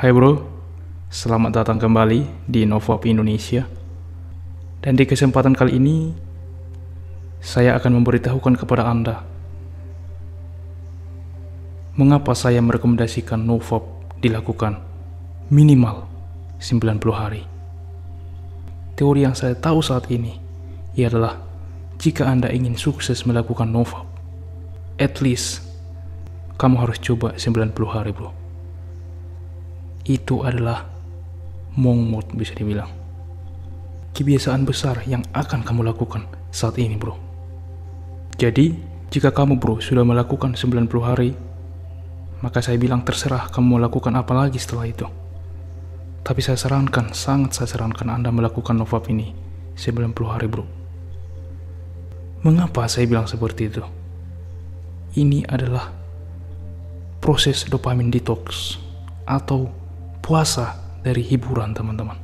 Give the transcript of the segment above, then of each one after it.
Hai bro, selamat datang kembali di Novap Indonesia. Dan di kesempatan kali ini, saya akan memberitahukan kepada Anda mengapa saya merekomendasikan Novap dilakukan minimal 90 hari. Teori yang saya tahu saat ini ialah jika Anda ingin sukses melakukan Novap, at least kamu harus coba 90 hari bro. Itu adalah mongmot, bisa dibilang kebiasaan besar yang akan kamu lakukan saat ini bro. Jadi jika kamu bro sudah melakukan 90 hari, maka saya bilang terserah kamu melakukan apa lagi setelah itu. Tapi saya sarankan, sangat saya sarankan Anda melakukan Novap ini 90 hari bro. Mengapa saya bilang seperti itu? Ini adalah proses dopamin detox atau puasa dari hiburan teman-teman.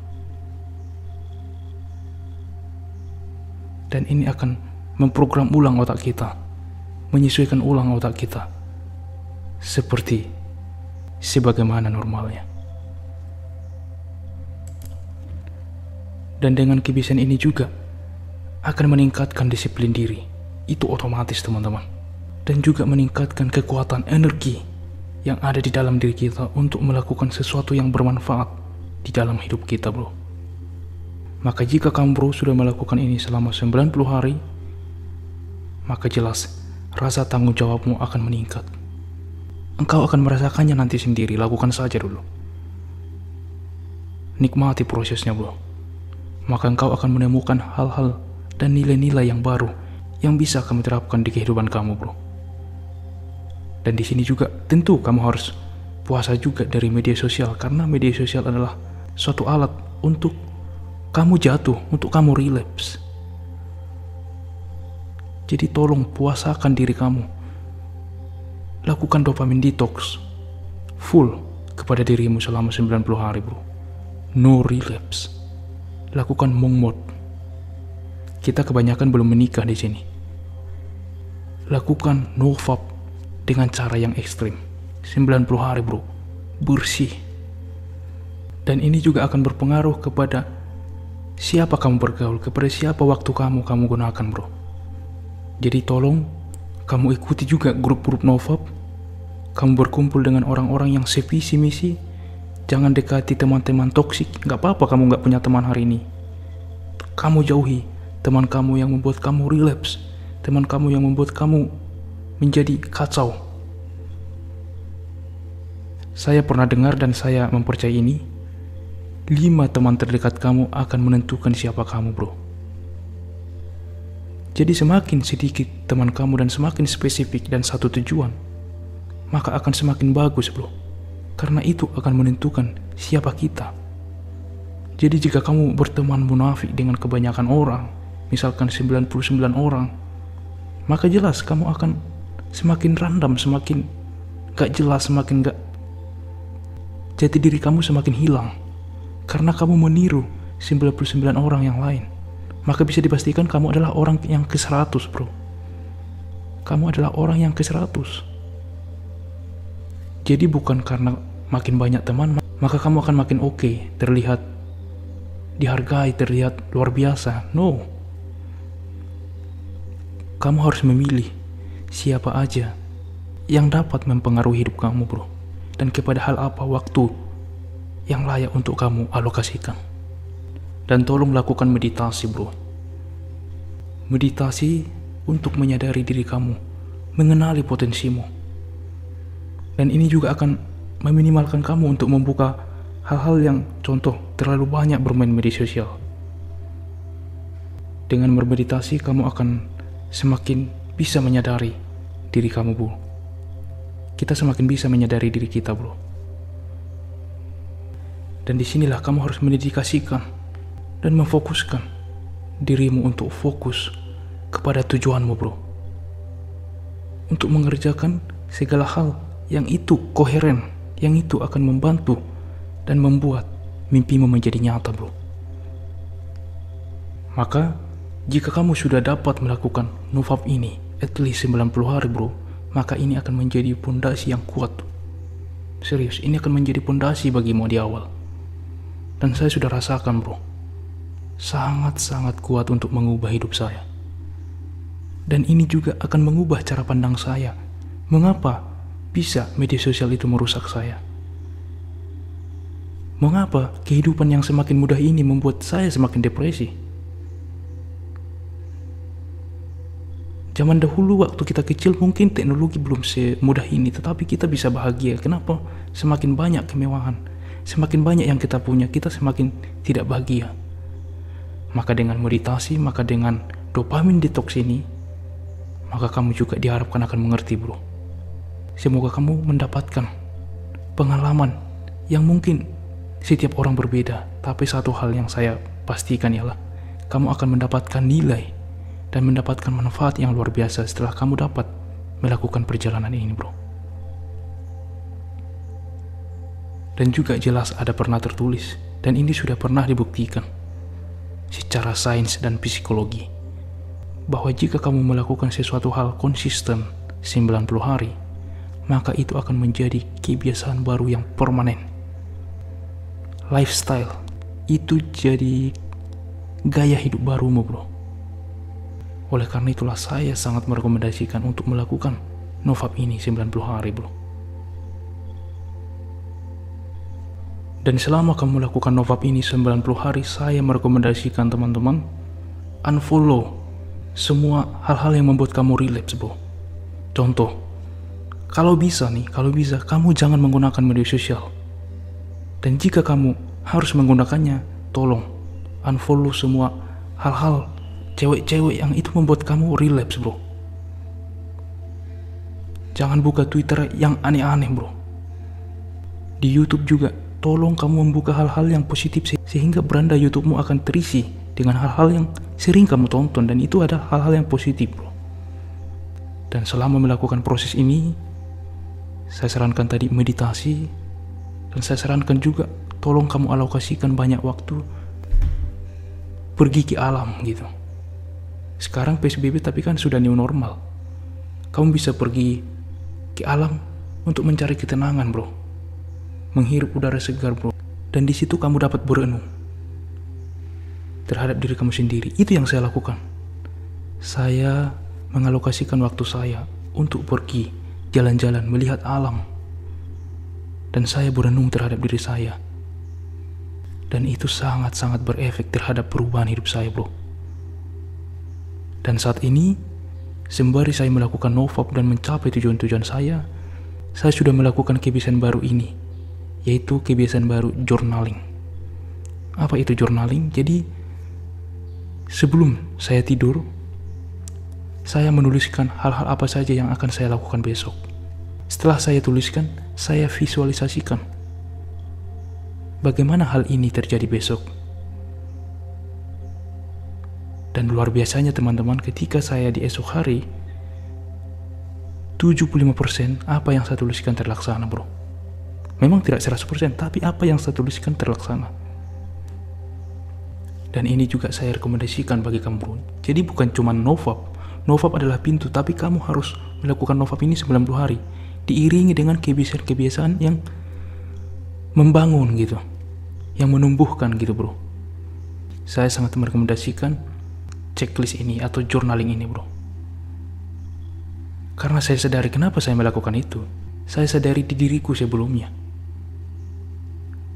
Dan ini akan memprogram ulang otak kita, menyesuaikan ulang otak kita seperti sebagaimana normalnya. Dan dengan kebiasaan ini juga akan meningkatkan disiplin diri. Itu otomatis teman-teman. Dan juga meningkatkan kekuatan energi yang ada di dalam diri kita untuk melakukan sesuatu yang bermanfaat di dalam hidup kita bro. Maka jika kamu bro sudah melakukan ini selama 90 hari, maka jelas rasa tanggung jawabmu akan meningkat. Engkau akan merasakannya nanti sendiri, lakukan saja dulu. Nikmati prosesnya bro. Maka engkau akan menemukan hal-hal dan nilai-nilai yang baru yang bisa kamu terapkan di kehidupan kamu bro. Dan di sini juga tentu kamu harus puasa juga dari media sosial, karena media sosial adalah suatu alat untuk kamu jatuh, untuk kamu relapse. Jadi tolong puasakan diri kamu. Lakukan dopamin detox full kepada dirimu selama 90 hari bro. No relapse. Lakukan mongmot. Kita kebanyakan belum menikah di sini. Lakukan Novap dengan cara yang ekstrim 90 hari bro, bersih. Dan ini juga akan berpengaruh kepada siapa kamu bergaul, kepada siapa waktu kamu gunakan bro. Jadi tolong kamu ikuti juga grup-grup Novap. Kamu berkumpul dengan orang-orang yang sevisi misi. Jangan dekati teman-teman toksik. Gak apa-apa kamu gak punya teman hari ini. Kamu jauhi teman kamu yang membuat kamu relapse, teman kamu yang membuat kamu menjadi kacau. Saya pernah dengar dan saya mempercayai ini. 5 teman terdekat kamu akan menentukan siapa kamu bro. Jadi semakin sedikit teman kamu dan semakin spesifik dan satu tujuan, maka akan semakin bagus bro. Karena itu akan menentukan siapa kita. Jadi jika kamu berteman munafik dengan kebanyakan orang, misalkan 99 orang, maka jelas kamu akan semakin random, semakin gak jelas, semakin gak jati diri kamu semakin hilang. Karena kamu meniru 99 orang yang lain, maka bisa dipastikan kamu adalah orang yang ke-100 bro. Kamu adalah orang yang ke-100. Jadi bukan karena makin banyak teman maka kamu akan makin oke, terlihat dihargai, terlihat luar biasa. No. Kamu harus memilih siapa aja yang dapat mempengaruhi hidup kamu bro. Dan kepada hal apa waktu yang layak untuk kamu alokasikan. Dan tolong lakukan meditasi bro. Meditasi untuk menyadari diri kamu, mengenali potensimu. Dan ini juga akan meminimalkan kamu untuk membuka hal-hal yang contoh terlalu banyak bermain media sosial. Dengan bermeditasi kamu akan semakin bisa menyadari diri kamu bro. Kita semakin bisa menyadari diri kita bro. Dan disinilah kamu harus mendedikasikan dan memfokuskan dirimu untuk fokus kepada tujuanmu bro. Untuk mengerjakan segala hal yang itu koheren, yang itu akan membantu dan membuat mimpimu menjadi nyata bro. Maka jika kamu sudah dapat melakukan Novap ini at least 90 hari bro, maka ini akan menjadi pondasi yang kuat Serius, ini akan menjadi pondasi bagimu di awal. Dan saya sudah rasakan bro, sangat-sangat kuat untuk mengubah hidup saya. Dan ini juga akan mengubah cara pandang saya. Mengapa bisa media sosial itu merusak saya? Mengapa kehidupan yang semakin mudah ini membuat saya semakin depresi? Zaman dahulu waktu kita kecil mungkin teknologi belum semudah ini, tetapi kita bisa bahagia. Kenapa? Semakin banyak kemewahan, semakin banyak yang kita punya, kita semakin tidak bahagia. Maka dengan meditasi, maka dengan dopamin detox ini, maka kamu juga diharapkan akan mengerti bro. Semoga kamu mendapatkan pengalaman yang mungkin setiap orang berbeda, tapi satu hal yang saya pastikan ialah kamu akan mendapatkan nilai dan mendapatkan manfaat yang luar biasa setelah kamu dapat melakukan perjalanan ini bro. Dan juga jelas ada pernah tertulis, dan ini sudah pernah dibuktikan secara sains dan psikologi, bahwa jika kamu melakukan sesuatu hal konsisten 90 hari, maka itu akan menjadi kebiasaan baru yang permanen. Lifestyle itu jadi gaya hidup barumu bro. Oleh karena itulah saya sangat merekomendasikan untuk melakukan NoFap ini 90 hari bro. Dan selama kamu melakukan NoFap ini 90 hari, saya merekomendasikan teman-teman unfollow semua hal-hal yang membuat kamu relapse bro. Contoh, kalau bisa kamu jangan menggunakan media sosial. Dan jika kamu harus menggunakannya, tolong unfollow semua hal-hal cewek-cewek yang itu membuat kamu relapse bro. Jangan buka Twitter yang aneh-aneh bro. Di YouTube juga tolong kamu membuka hal-hal yang positif, sehingga beranda YouTube-mu akan terisi dengan hal-hal yang sering kamu tonton, dan itu ada hal-hal yang positif bro. Dan selama melakukan proses ini, saya sarankan tadi meditasi, dan saya sarankan juga tolong kamu alokasikan banyak waktu pergi ke alam gitu. Sekarang PSBB tapi kan sudah new normal. Kamu bisa pergi ke alam untuk mencari ketenangan bro, menghirup udara segar bro, dan di situ kamu dapat berenung terhadap diri kamu sendiri. Itu yang saya lakukan. Saya mengalokasikan waktu saya untuk pergi jalan-jalan, melihat alam, dan saya berenung terhadap diri saya. Dan itu sangat-sangat berefek terhadap perubahan hidup saya bro. Dan saat ini, sembari saya melakukan NoFap dan mencapai tujuan-tujuan saya sudah melakukan kebiasaan baru ini, yaitu kebiasaan baru journaling. Apa itu journaling? Jadi, sebelum saya tidur, saya menuliskan hal-hal apa saja yang akan saya lakukan besok. Setelah saya tuliskan, saya visualisasikan bagaimana hal ini terjadi besok. Dan luar biasanya teman-teman, ketika saya di esok hari, 75% apa yang saya tuliskan terlaksana bro. Memang tidak 100%, tapi apa yang saya tuliskan terlaksana. Dan ini juga saya rekomendasikan bagi kamu bro. Jadi bukan cuma NoFap. NoFap adalah pintu, tapi kamu harus melakukan NoFap ini 90 hari. Diiringi dengan kebiasaan-kebiasaan yang membangun gitu, yang menumbuhkan gitu bro. Saya sangat merekomendasikan checklist ini atau journaling ini bro. Karena saya sadari kenapa saya melakukan itu. Saya sadari di diriku sebelumnya.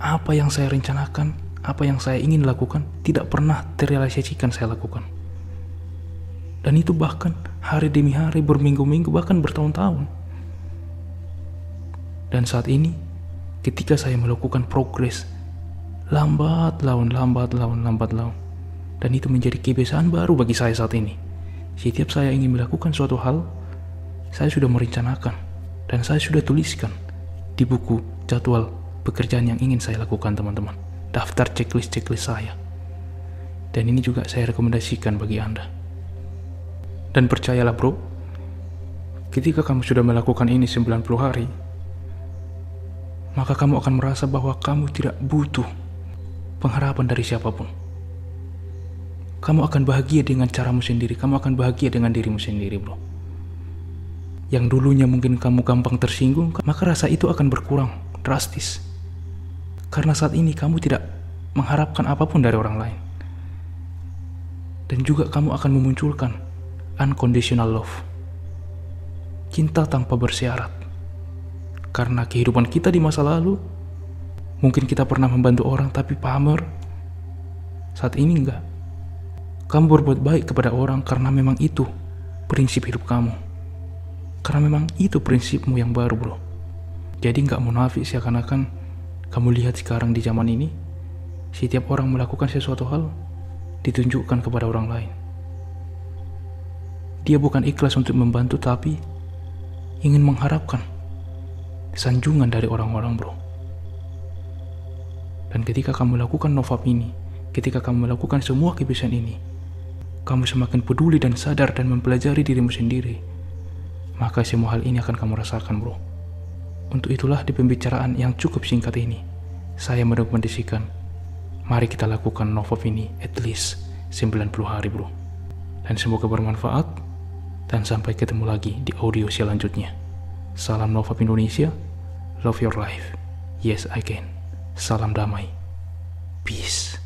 Apa yang saya rencanakan, apa yang saya ingin lakukan, tidak pernah terrealisasikan saya lakukan. Dan itu bahkan hari demi hari, berminggu-minggu, bahkan bertahun-tahun. Dan saat ini, ketika saya melakukan progres, lambat laun, dan itu menjadi kebiasaan baru bagi saya saat ini. Setiap saya ingin melakukan suatu hal, saya sudah merencanakan dan saya sudah tuliskan di buku jadwal pekerjaan yang ingin saya lakukan teman-teman. Daftar checklist saya. Dan ini juga saya rekomendasikan bagi Anda. Dan percayalah bro, ketika kamu sudah melakukan ini 90 hari, maka kamu akan merasa bahwa kamu tidak butuh pengharapan dari siapapun. Kamu akan bahagia dengan caramu sendiri. Kamu akan bahagia dengan dirimu sendiri bro. Yang dulunya mungkin kamu gampang tersinggung, maka rasa itu akan berkurang. drastis. Karena saat ini kamu tidak mengharapkan apapun dari orang lain. Dan juga kamu akan memunculkan unconditional love. Cinta tanpa bersyarat. Karena kehidupan kita di masa lalu, mungkin kita pernah membantu orang tapi pamer. Saat ini enggak. Kamu berbuat baik kepada orang karena memang itu prinsip hidup kamu. Karena memang itu prinsipmu yang baru, bro. Jadi enggak munafik seakan-akan kamu lihat sekarang di zaman ini, setiap orang melakukan sesuatu hal ditunjukkan kepada orang lain. Dia bukan ikhlas untuk membantu tapi ingin mengharapkan sanjungan dari orang-orang, bro. Dan ketika kamu lakukan nofap ini, ketika kamu melakukan semua kebiasaan ini, kamu semakin peduli dan sadar dan mempelajari dirimu sendiri, maka semua hal ini akan kamu rasakan, bro. Untuk itulah di pembicaraan yang cukup singkat ini, saya merekomendasikan, mari kita lakukan nofap ini at least 90 hari, bro. Dan semoga bermanfaat, dan sampai ketemu lagi di audio selanjutnya. Salam nofap Indonesia, love your life, yes I can. Salam damai, peace.